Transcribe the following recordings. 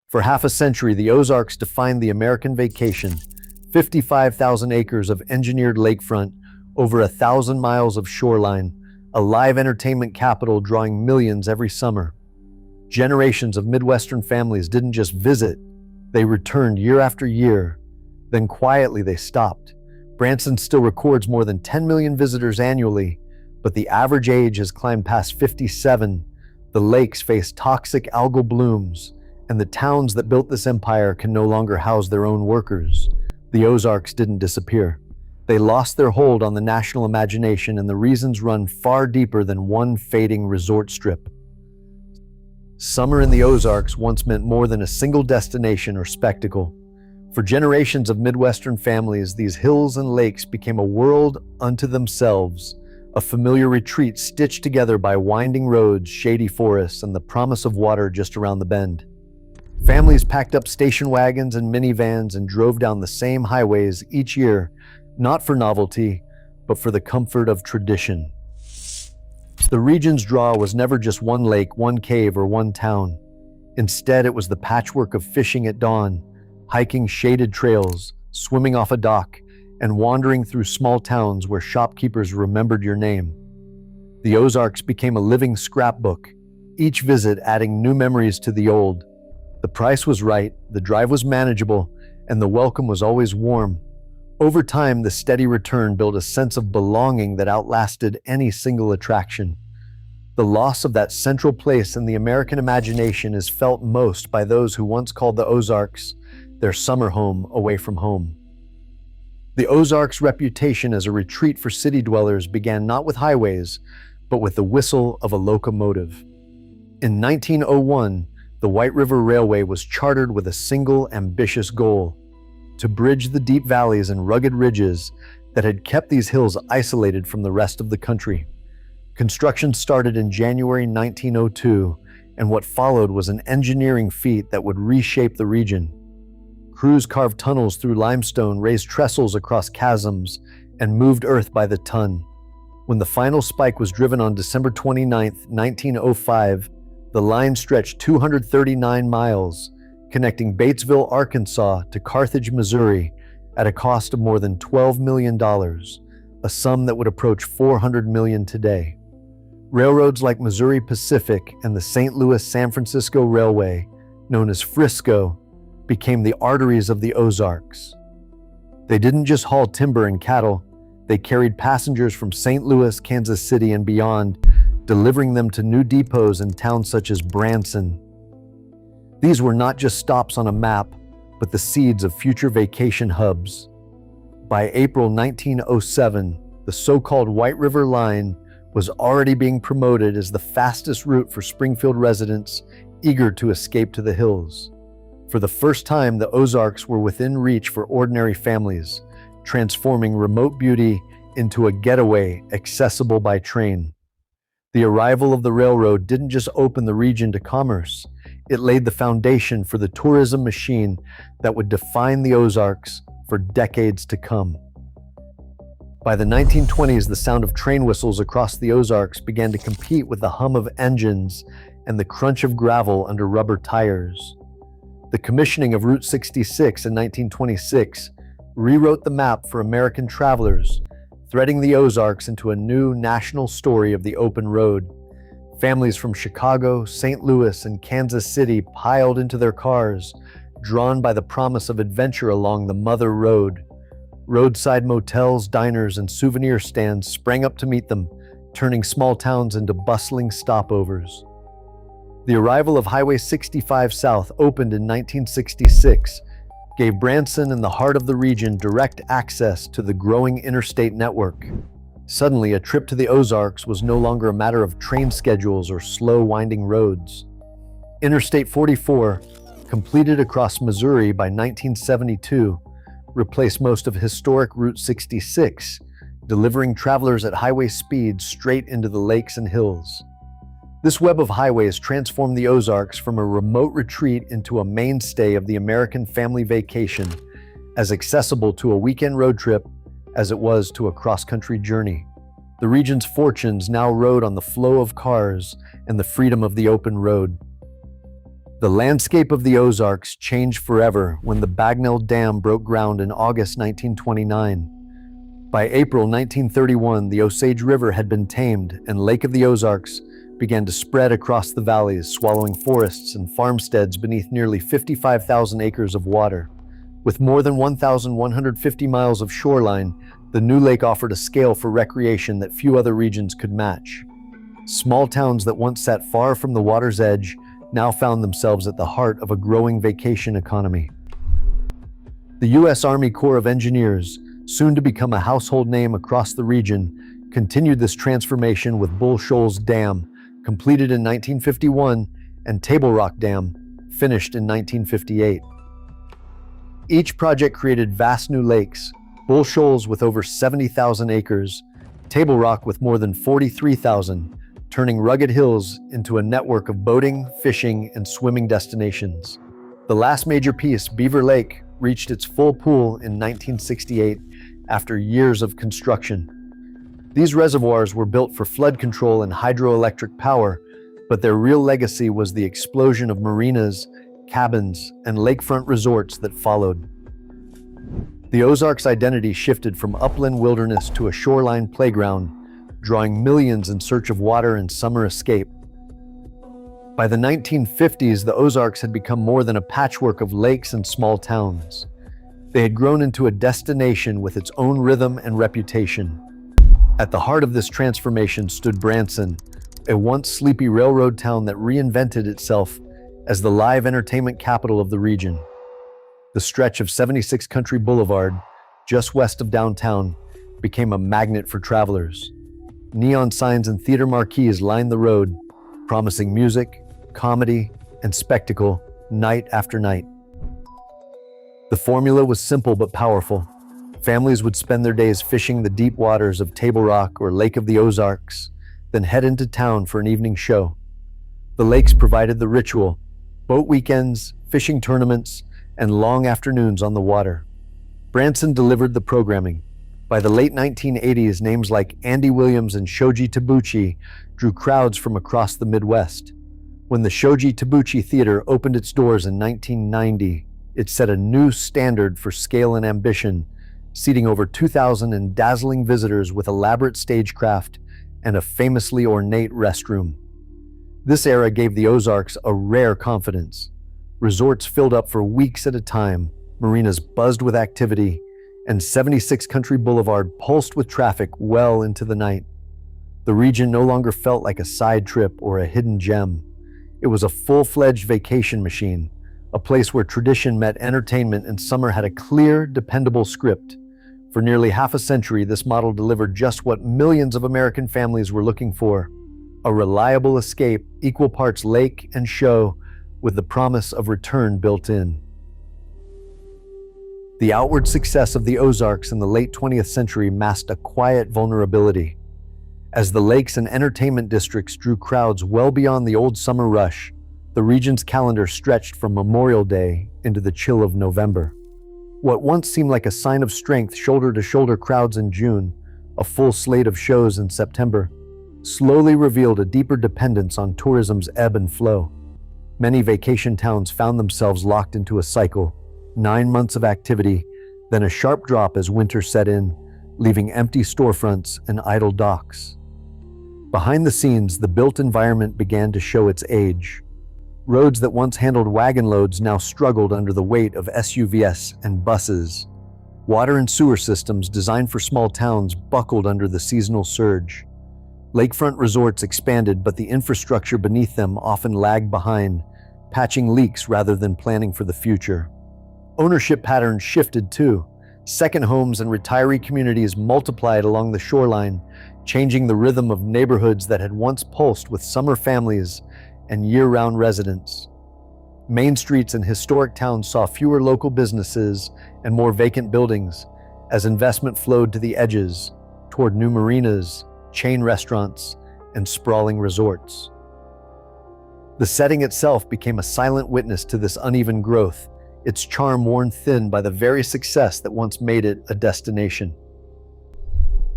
For half a century, the Ozarks defined the American vacation. 55,000 acres of engineered lakefront, over 1,000 miles of shoreline, a live entertainment capital drawing millions every summer. Generations of Midwestern families didn't just visit, they returned year after year. Then quietly they stopped. Branson still records more than 10 million visitors annually, but the average age has climbed past 57. The lakes face toxic algal blooms, and the towns that built this empire can no longer house their own workers. The Ozarks didn't disappear. They lost their hold on the national imagination, and the reasons run far deeper than one fading resort strip. Summer in the Ozarks once meant more than a single destination or spectacle. For generations of Midwestern families, these hills and lakes became a world unto themselves, a familiar retreat stitched together by winding roads, shady forests, and the promise of water just around the bend. Families packed up station wagons and minivans and drove down the same highways each year, not for novelty, but for the comfort of tradition. The region's draw was never just one lake, one cave, or one town. Instead, it was the patchwork of fishing at dawn, hiking shaded trails, swimming off a dock, and wandering through small towns where shopkeepers remembered your name. The Ozarks became a living scrapbook, each visit adding new memories to the old. The price was right, the drive was manageable, and the welcome was always warm. Over time, the steady return built a sense of belonging that outlasted any single attraction. The loss of that central place in the American imagination is felt most by those who once called the Ozarks their summer home away from home. The Ozarks' reputation as a retreat for city dwellers began not with highways, but with the whistle of a locomotive. In 1901, the White River Railway was chartered with a single ambitious goal: to bridge the deep valleys and rugged ridges that had kept these hills isolated from the rest of the country. Construction started in January 1902, and what followed was an engineering feat that would reshape the region. Crews carved tunnels through limestone, raised trestles across chasms, and moved earth by the ton. When the final spike was driven on December 29, 1905, the line stretched 239 miles, connecting Batesville, Arkansas to Carthage, Missouri, at a cost of more than $12 million, a sum that would approach $400 million today. Railroads like Missouri Pacific and the St. Louis-San Francisco Railway, known as Frisco, became the arteries of the Ozarks. They didn't just haul timber and cattle, they carried passengers from St. Louis, Kansas City, and beyond, delivering them to new depots in towns such as Branson. These were not just stops on a map, but the seeds of future vacation hubs. By April 1907, the so-called White River Line was already being promoted as the fastest route for Springfield residents eager to escape to the hills. For the first time, the Ozarks were within reach for ordinary families, transforming remote beauty into a getaway accessible by train. The arrival of the railroad didn't just open the region to commerce, it laid the foundation for the tourism machine that would define the Ozarks for decades to come. By the 1920s, the sound of train whistles across the Ozarks began to compete with the hum of engines and the crunch of gravel under rubber tires. The commissioning of Route 66 in 1926 rewrote the map for American travelers, threading the Ozarks into a new national story of the open road. Families from Chicago, St. Louis, and Kansas City piled into their cars, drawn by the promise of adventure along the Mother Road. Roadside motels, diners, and souvenir stands sprang up to meet them, turning small towns into bustling stopovers. The arrival of Highway 65 South opened in 1966, gave Branson and the heart of the region direct access to the growing interstate network. Suddenly, a trip to the Ozarks was no longer a matter of train schedules or slow, winding roads. Interstate 44, completed across Missouri by 1972, replaced most of historic Route 66, delivering travelers at highway speed straight into the lakes and hills. This web of highways transformed the Ozarks from a remote retreat into a mainstay of the American family vacation, as accessible to a weekend road trip as it was to a cross-country journey. The region's fortunes now rode on the flow of cars and the freedom of the open road. The landscape of the Ozarks changed forever when the Bagnell Dam broke ground in August 1929. By April 1931, the Osage River had been tamed, and Lake of the Ozarks began to spread across the valleys, swallowing forests and farmsteads beneath nearly 55,000 acres of water. With more than 1,150 miles of shoreline, the new lake offered a scale for recreation that few other regions could match. Small towns that once sat far from the water's edge now found themselves at the heart of a growing vacation economy. The U.S. Army Corps of Engineers, soon to become a household name across the region, continued this transformation with Bull Shoals Dam, completed in 1951, and Table Rock Dam, finished in 1958. Each project created vast new lakes, Bull Shoals with over 70,000 acres, Table Rock with more than 43,000, turning rugged hills into a network of boating, fishing, and swimming destinations. The last major piece, Beaver Lake, reached its full pool in 1968 after years of construction. These reservoirs were built for flood control and hydroelectric power, but their real legacy was the explosion of marinas, cabins, and lakefront resorts that followed. The Ozarks' identity shifted from upland wilderness to a shoreline playground, drawing millions in search of water and summer escape. By the 1950s, the Ozarks had become more than a patchwork of lakes and small towns. They had grown into a destination with its own rhythm and reputation. At the heart of this transformation stood Branson, a once sleepy railroad town that reinvented itself as the live entertainment capital of the region. The stretch of 76 Country Boulevard, just west of downtown, became a magnet for travelers. Neon signs and theater marquees lined the road, promising music, comedy, and spectacle night after night. The formula was simple but powerful. Families would spend their days fishing the deep waters of Table Rock or Lake of the Ozarks, then head into town for an evening show. The lakes provided the ritual: boat weekends, fishing tournaments, and long afternoons on the water. Branson delivered the programming. By the late 1980s, names like Andy Williams and Shoji Tabuchi drew crowds from across the Midwest. When the Shoji Tabuchi Theater opened its doors in 1990, it set a new standard for scale and ambition, seating over 2,000 and dazzling visitors with elaborate stagecraft and a famously ornate restroom. This era gave the Ozarks a rare confidence. Resorts filled up for weeks at a time, marinas buzzed with activity, and 76 Country Boulevard pulsed with traffic well into the night. The region no longer felt like a side trip or a hidden gem. It was a full-fledged vacation machine, a place where tradition met entertainment and summer had a clear, dependable script. For nearly half a century, this model delivered just what millions of American families were looking for: a reliable escape, equal parts lake and show, with the promise of return built in. The outward success of the Ozarks in the late 20th century masked a quiet vulnerability. As the lakes and entertainment districts drew crowds well beyond the old summer rush, the region's calendar stretched from Memorial Day into the chill of November. What once seemed like a sign of strength, shoulder-to-shoulder crowds in June, a full slate of shows in September, slowly revealed a deeper dependence on tourism's ebb and flow. Many vacation towns found themselves locked into a cycle: 9 months of activity, then a sharp drop as winter set in, leaving empty storefronts and idle docks. Behind the scenes, the built environment began to show its age. Roads that once handled wagon loads now struggled under the weight of SUVs and buses. Water and sewer systems designed for small towns buckled under the seasonal surge. Lakefront resorts expanded, but the infrastructure beneath them often lagged behind, patching leaks rather than planning for the future. Ownership patterns shifted too. Second homes and retiree communities multiplied along the shoreline, changing the rhythm of neighborhoods that had once pulsed with summer families and year-round residents. Main streets and historic towns saw fewer local businesses and more vacant buildings as investment flowed to the edges, toward new marinas, chain restaurants, and sprawling resorts. The setting itself became a silent witness to this uneven growth, its charm worn thin by the very success that once made it a destination.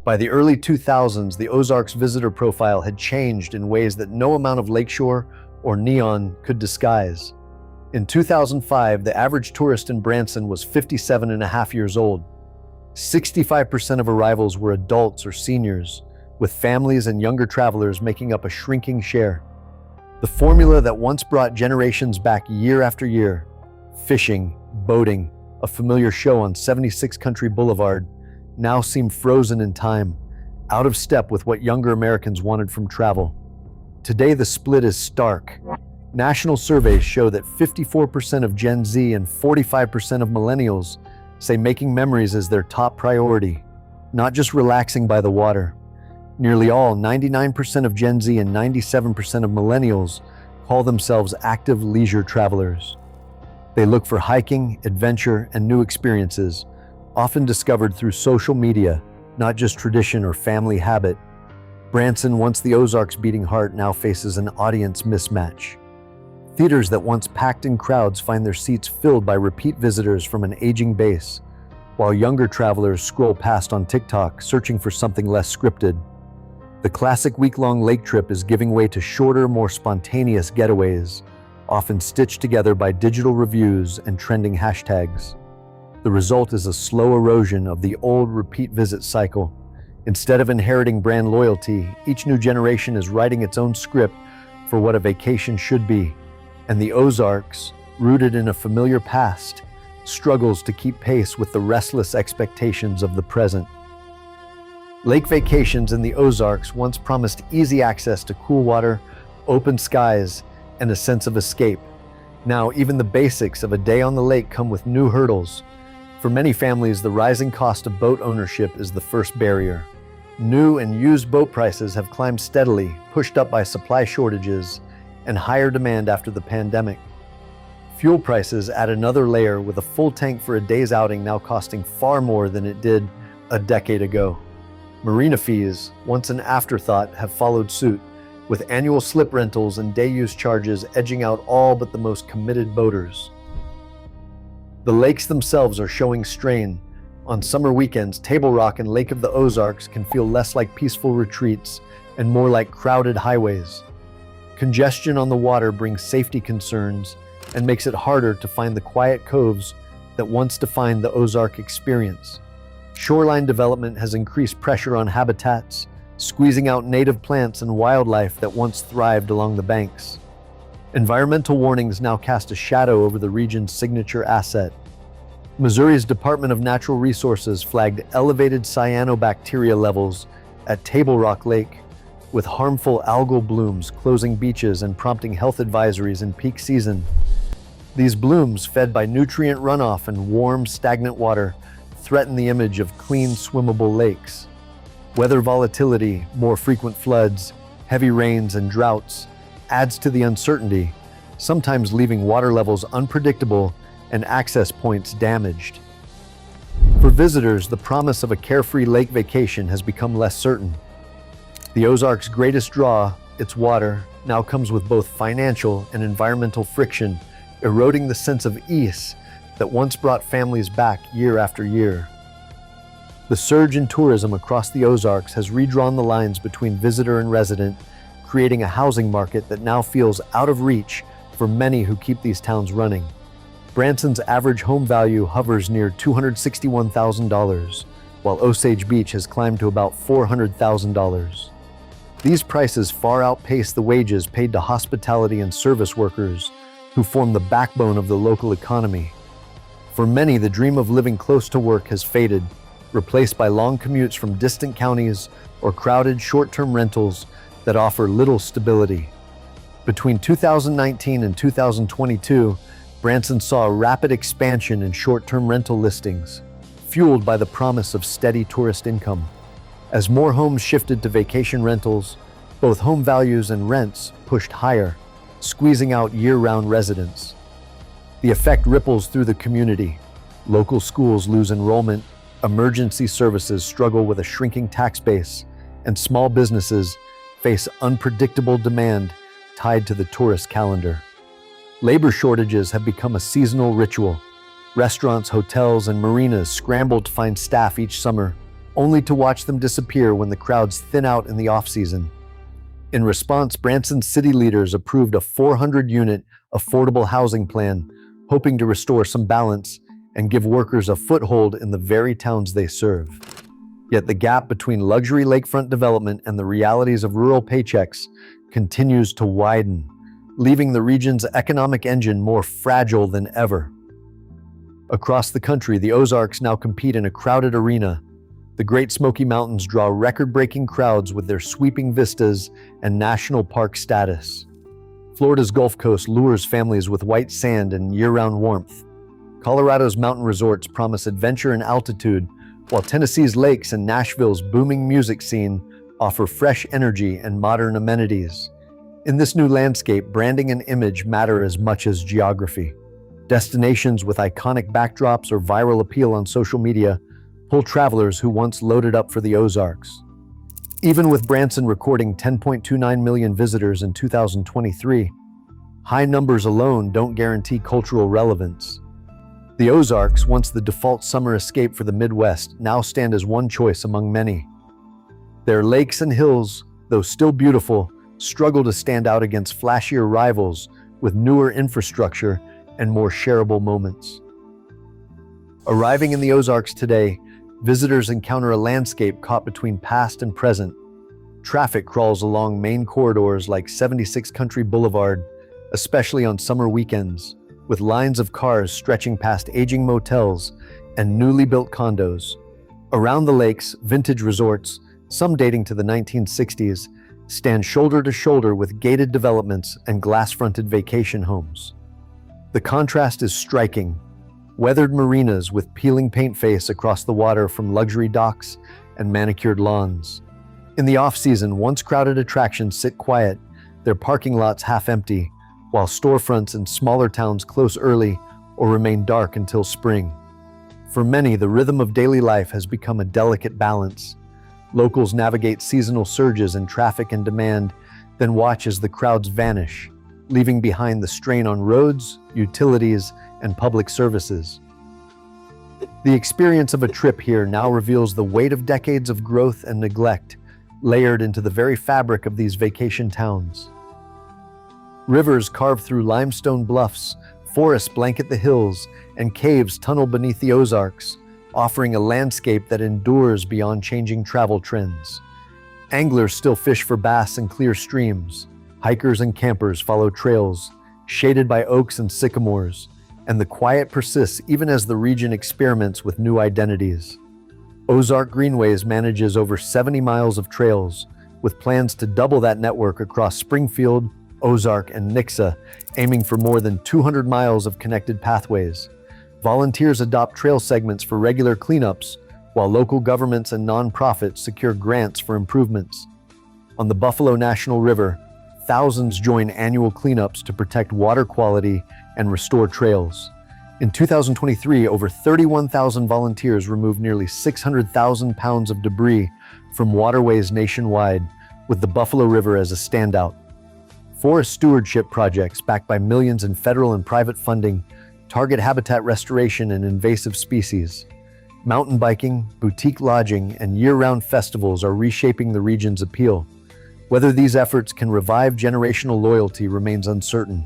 By the early 2000s, the Ozarks visitor profile had changed in ways that no amount of lakeshore or neon could disguise. In 2005, the average tourist in Branson was 57 and a half years old. 65% of arrivals were adults or seniors, with families and younger travelers making up a shrinking share. The formula that once brought generations back year after year, fishing, boating, a familiar show on 76 Country Boulevard, now seemed frozen in time, out of step with what younger Americans wanted from travel. Today, the split is stark. National surveys show that 54% of Gen Z and 45% of millennials say making memories is their top priority, not just relaxing by the water. Nearly all, 99% of Gen Z and 97% of millennials, call themselves active leisure travelers. They look for hiking, adventure, and new experiences, often discovered through social media, not just tradition or family habit. Branson, once the Ozarks' beating heart, now faces an audience mismatch. Theaters that once packed in crowds find their seats filled by repeat visitors from an aging base, while younger travelers scroll past on TikTok, searching for something less scripted. The classic week-long lake trip is giving way to shorter, more spontaneous getaways, often stitched together by digital reviews and trending hashtags. The result is a slow erosion of the old repeat visit cycle. Instead of inheriting brand loyalty, each new generation is writing its own script for what a vacation should be. And the Ozarks, rooted in a familiar past, struggles to keep pace with the restless expectations of the present. Lake vacations in the Ozarks once promised easy access to cool water, open skies, and a sense of escape. Now, even the basics of a day on the lake come with new hurdles. For many families, the rising cost of boat ownership is the first barrier. New and used boat prices have climbed steadily, pushed up by supply shortages and higher demand after the pandemic. Fuel prices add another layer, with a full tank for a day's outing now costing far more than it did a decade ago. Marina fees, once an afterthought, have followed suit, with annual slip rentals and day-use charges edging out all but the most committed boaters. The lakes themselves are showing strain. On summer weekends, Table Rock and Lake of the Ozarks can feel less like peaceful retreats and more like crowded highways. Congestion on the water brings safety concerns and makes it harder to find the quiet coves that once defined the Ozark experience. Shoreline development has increased pressure on habitats, squeezing out native plants and wildlife that once thrived along the banks. Environmental warnings now cast a shadow over the region's signature asset. Missouri's Department of Natural Resources flagged elevated cyanobacteria levels at Table Rock Lake, with harmful algal blooms closing beaches and prompting health advisories in peak season. These blooms, fed by nutrient runoff and warm, stagnant water, threaten the image of clean, swimmable lakes. Weather volatility, more frequent floods, heavy rains, and droughts adds to the uncertainty, sometimes leaving water levels unpredictable and access points damaged. For visitors, the promise of a carefree lake vacation has become less certain. The Ozarks' greatest draw, its water, now comes with both financial and environmental friction, eroding the sense of ease that once brought families back year after year. The surge in tourism across the Ozarks has redrawn the lines between visitor and resident, creating a housing market that now feels out of reach for many who keep these towns running. Branson's average home value hovers near $261,000, while Osage Beach has climbed to about $400,000. These prices far outpace the wages paid to hospitality and service workers, who form the backbone of the local economy. For many, the dream of living close to work has faded, replaced by long commutes from distant counties or crowded short-term rentals that offer little stability. Between 2019 and 2022, Branson saw a rapid expansion in short-term rental listings, fueled by the promise of steady tourist income. As more homes shifted to vacation rentals, both home values and rents pushed higher, squeezing out year-round residents. The effect ripples through the community. Local schools lose enrollment, emergency services struggle with a shrinking tax base, and small businesses face unpredictable demand tied to the tourist calendar. Labor shortages have become a seasonal ritual. Restaurants, hotels, and marinas scramble to find staff each summer, only to watch them disappear when the crowds thin out in the off-season. In response, Branson's city leaders approved a 400-unit affordable housing plan, hoping to restore some balance and give workers a foothold in the very towns they serve. Yet the gap between luxury lakefront development and the realities of rural paychecks continues to widen, leaving the region's economic engine more fragile than ever. Across the country, the Ozarks now compete in a crowded arena. The Great Smoky Mountains draw record-breaking crowds with their sweeping vistas and national park status. Florida's Gulf Coast lures families with white sand and year-round warmth. Colorado's mountain resorts promise adventure and altitude, while Tennessee's lakes and Nashville's booming music scene offer fresh energy and modern amenities. In this new landscape, branding and image matter as much as geography. Destinations with iconic backdrops or viral appeal on social media pull travelers who once loaded up for the Ozarks. Even with Branson recording 10.29 million visitors in 2023, high numbers alone don't guarantee cultural relevance. The Ozarks, once the default summer escape for the Midwest, now stand as one choice among many. Their lakes and hills, though still beautiful, struggle to stand out against flashier rivals with newer infrastructure and more shareable moments. Arriving in the Ozarks today, visitors encounter a landscape caught between past and present. Traffic crawls along main corridors like 76 Country Boulevard, especially on summer weekends, with lines of cars stretching past aging motels and newly built condos. Around the lakes, vintage resorts, some dating to the 1960s, stand shoulder to shoulder with gated developments and glass-fronted vacation homes. The contrast is striking. Weathered marinas with peeling paint face across the water from luxury docks and manicured lawns. In the off-season, once crowded attractions sit quiet, their parking lots half empty, while storefronts in smaller towns close early or remain dark until spring. For many, the rhythm of daily life has become a delicate balance. Locals navigate seasonal surges in traffic and demand, then watch as the crowds vanish, leaving behind the strain on roads, utilities, and public services. The experience of a trip here now reveals the weight of decades of growth and neglect, layered into the very fabric of these vacation towns. Rivers carve through limestone bluffs, forests blanket the hills, and caves tunnel beneath the Ozarks, offering a landscape that endures beyond changing travel trends. Anglers still fish for bass in clear streams. Hikers and campers follow trails, shaded by oaks and sycamores, and the quiet persists even as the region experiments with new identities. Ozark Greenways manages over 70 miles of trails, with plans to double that network across Springfield, Ozark, and Nixa, aiming for more than 200 miles of connected pathways. Volunteers adopt trail segments for regular cleanups, while local governments and nonprofits secure grants for improvements. On the Buffalo National River, thousands join annual cleanups to protect water quality and restore trails. In 2023, over 31,000 volunteers removed nearly 600,000 pounds of debris from waterways nationwide, with the Buffalo River as a standout. Forest stewardship projects backed by millions in federal and private funding target habitat restoration and invasive species. Mountain biking, boutique lodging, and year-round festivals are reshaping the region's appeal. Whether these efforts can revive generational loyalty remains uncertain.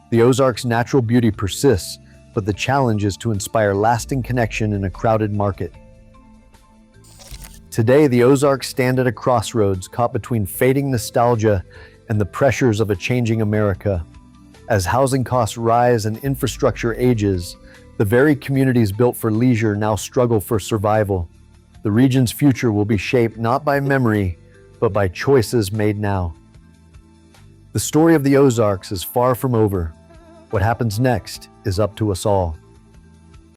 The Ozarks' natural beauty persists, but the challenge is to inspire lasting connection in a crowded market. Today, the Ozarks stand at a crossroads caught between fading nostalgia and the pressures of a changing America. As housing costs rise and infrastructure ages, the very communities built for leisure now struggle for survival. The region's future will be shaped not by memory, but by choices made now. The story of the Ozarks is far from over. What happens next is up to us all.